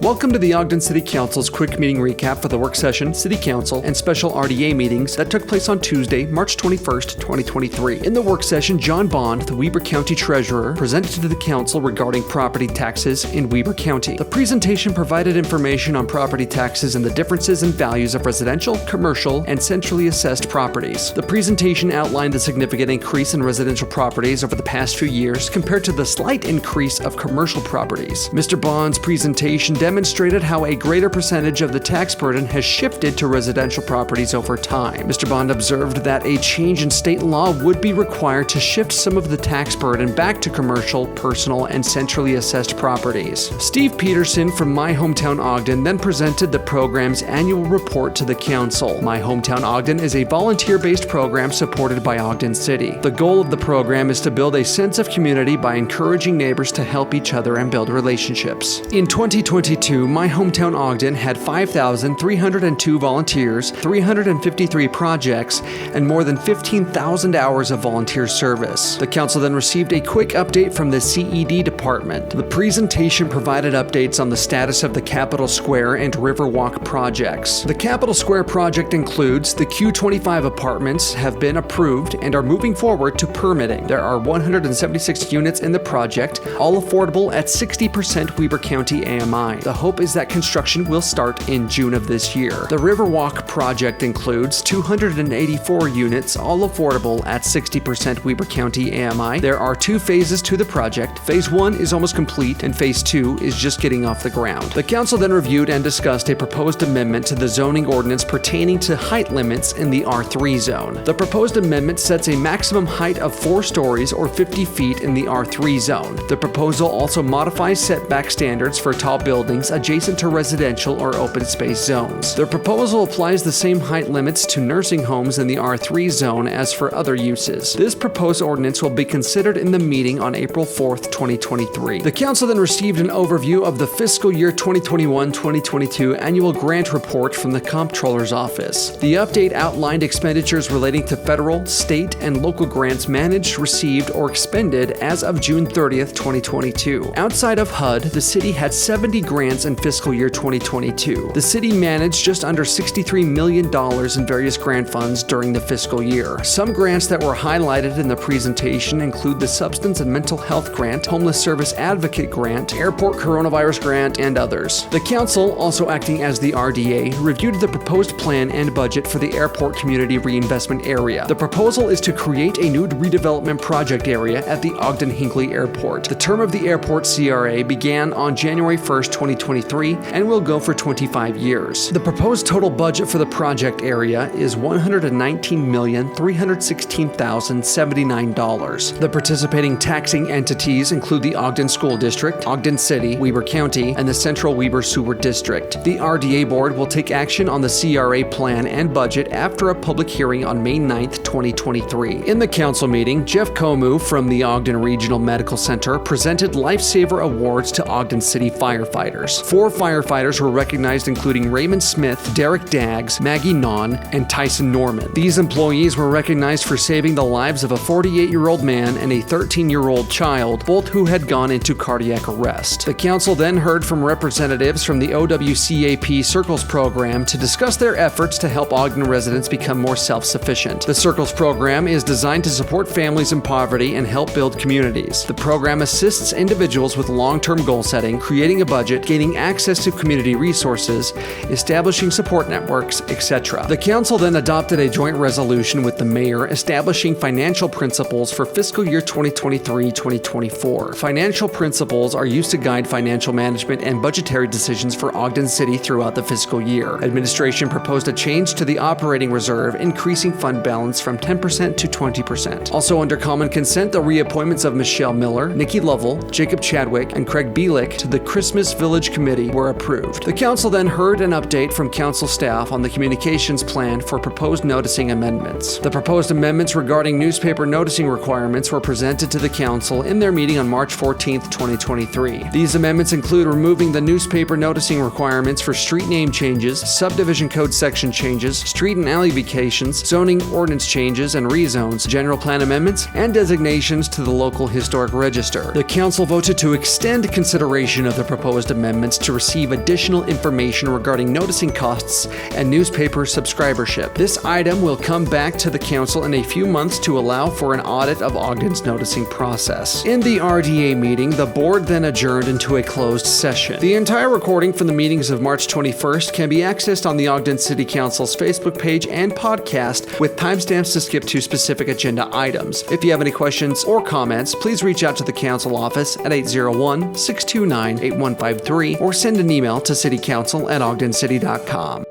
Welcome to the Ogden City Council's quick meeting recap for the work session, City Council, and special RDA meetings that took place on Tuesday, March 21st, 2023. In the work session, John Bond, the Weber County Treasurer, presented to the Council regarding property taxes in Weber County. The presentation provided information on property taxes and the differences in values of residential, commercial, and centrally assessed properties. The presentation outlined the significant increase in residential properties over the past few years compared to the slight increase of commercial properties. Mr. Bond's presentation demonstrated how a greater percentage of the tax burden has shifted to residential properties over time. Mr. Bond observed that a change in state law would be required to shift some of the tax burden back to commercial, personal, and centrally assessed properties. Steve Peterson from My Hometown Ogden then presented the program's annual report to the Council. My Hometown Ogden is a volunteer-based program supported by Ogden City. The goal of the program is to build a sense of community by encouraging neighbors to help each other and build relationships. In 2022, My Hometown Ogden had 5,302 volunteers, 353 projects, and more than 15,000 hours of volunteer service. The Council then received a quick update from the CED department. The presentation provided updates on the status of the Capitol Square and Riverwalk projects. The Capitol Square project includes the Q25 apartments have been approved and are moving forward to permitting. There are 176 units in the project, all affordable at 60% Weber County AMI. The hope is that construction will start in June of this year. The Riverwalk project includes 284 units, all affordable at 60% Weber County AMI. There are two phases to the project. Phase 1 is almost complete and Phase 2 is just getting off the ground. The Council then reviewed and discussed a proposed amendment to the zoning ordinance pertaining to height limits in the R3 zone. The proposed amendment sets a maximum height of 4 stories or 50 feet in the R3 zone. The proposal also modifies setback standards for tall buildings adjacent to residential or open space zones. The proposal applies the same height limits to nursing homes in the R3 zone as for other uses. This proposed ordinance will be considered in the meeting on April 4th, 2023. The Council then received an overview of the fiscal year 2021-2022 annual grant report from the Comptroller's Office. The update outlined expenditures relating to federal, state, and local grants managed, received, or expended as of June 30th, 2022. Outside of HUD, the city had 70 grants in fiscal year 2022. The city managed just under $63 million in various grant funds during the fiscal year. Some grants that were highlighted in the presentation include the Substance and Mental Health Grant, Homeless Service Advocate Grant, Airport Coronavirus Grant, and others. The Council, also acting as the RDA, reviewed the proposed plan and budget for the Airport Community Reinvestment Area. The proposal is to create a new redevelopment project area at the Ogden-Hinckley Airport. The term of the airport CRA began on January 1st, 2023, and will go for 25 years. The proposed total budget for the project area is $119,316,079. The participating taxing entities include the Ogden School District, Ogden City, Weber County, and the Central Weber Sewer District. The RDA Board will take action on the CRA plan and budget after a public hearing on May 9th, 2023. In the Council meeting, Jeff Comu from the Ogden Regional Medical Center presented Lifesaver Awards to Ogden City firefighters. 4 firefighters were recognized, including Raymond Smith, Derek Daggs, Maggie Non, and Tyson Norman. These employees were recognized for saving the lives of a 48-year-old man and a 13-year-old child, both who had gone into cardiac arrest. The Council then heard from representatives from the OWCAP Circles program to discuss their efforts to help Ogden residents become more self-sufficient. The Circles program is designed to support families in poverty and help build communities. The program assists individuals with long-term goal setting, creating a budget, gaining access to community resources, establishing support networks, etc. The Council then adopted a joint resolution with the Mayor establishing financial principles for fiscal year 2023-2024. Financial principles are used to guide financial management and budgetary decisions for Ogden City throughout the fiscal year. Administration proposed a change to the operating reserve, increasing fund balance from 10% to 20%. Also under common consent, the reappointments of Michelle Miller, Nikki Lovell, Jacob Chadwick, and Craig Bielick to the Christmas Village Committee were approved. The Council then heard an update from Council staff on the communications plan for proposed noticing amendments. The proposed amendments regarding newspaper noticing requirements were presented to the Council in their meeting on March 14th, 2023. These amendments include removing the newspaper noticing requirements for street name changes, subdivision code section changes, street and alley vacations, zoning ordinance changes and rezones, general plan amendments, and designations to the local historic register. The Council voted to extend consideration of the proposed amendments amendments to receive additional information regarding noticing costs and newspaper subscribership. This item will come back to the council in a few months to allow for an audit of Ogden's noticing process. In the RDA meeting, the board then adjourned into a closed session. The entire recording from the meetings of March 21st can be accessed on the Ogden City Council's Facebook page and podcast with timestamps to skip to specific agenda items. If you have any questions or comments, please reach out to the council office at 801-629-8153 or send an email to citycouncil@ogdencity.com.